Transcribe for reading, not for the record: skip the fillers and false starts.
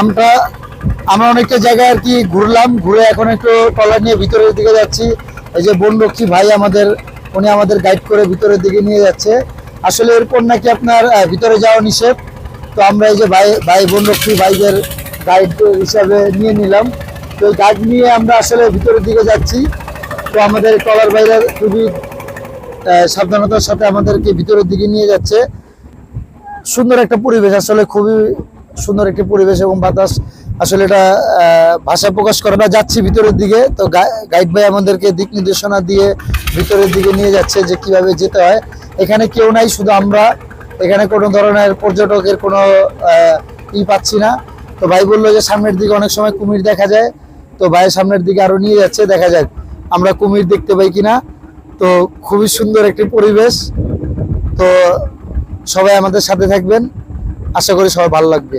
আমরা আমরা অনেকটা জায়গায় আর কি ঘুরলাম, ঘুরে এখন একটু ট্রলার নিয়ে ভিতরের দিকে যাচ্ছি। এই যে বনরক্ষী ভাই উনি আমাদের গাইড করে ভিতরের দিকে নিয়ে যাচ্ছে। আসলে এরপর নাকি আপনার ভিতরে যাওয়া নিষেধ, তো আমরা এই যে ভাই বনরক্ষী ভাইদের গাইড হিসাবে নিয়ে নিলাম। তো এই গাইড নিয়ে আমরা আসলে ভিতরের দিকে যাচ্ছি। তো আমাদের ট্রলার ভাইরা খুবই সাবধানতার সাথে আমাদেরকে ভিতরের দিকে নিয়ে যাচ্ছে। সুন্দর একটা পরিবেশ, আসলে খুবই সুন্দর একটা পরিবেশ এবং বাতাস, আসলে এটা ভাষা প্রকাশ করা। আমরা যাচ্ছি ভিতরের দিকে, তো গাইড ভাই আমাদেরকে দিক নির্দেশনা দিয়ে ভিতরের দিকে নিয়ে যাচ্ছে যে কিভাবে যেতে হয়। এখানে কেউ নাই, শুধু আমরা। এখানে কোনো ধরনের পর্যটকের কোনো পাচ্ছি না। তো ভাই বললো যে সামনের দিকে অনেক সময় কুমির দেখা যায়, তো ভাই সামনের দিকে আরো নিয়ে যাচ্ছে, দেখা যাক আমরা কুমির দেখতে পাই কিনা। তো খুবই সুন্দর একটি পরিবেশ। তো সবাই আমাদের সাথে থাকবেন, আশা করি সবাই ভালো লাগবে।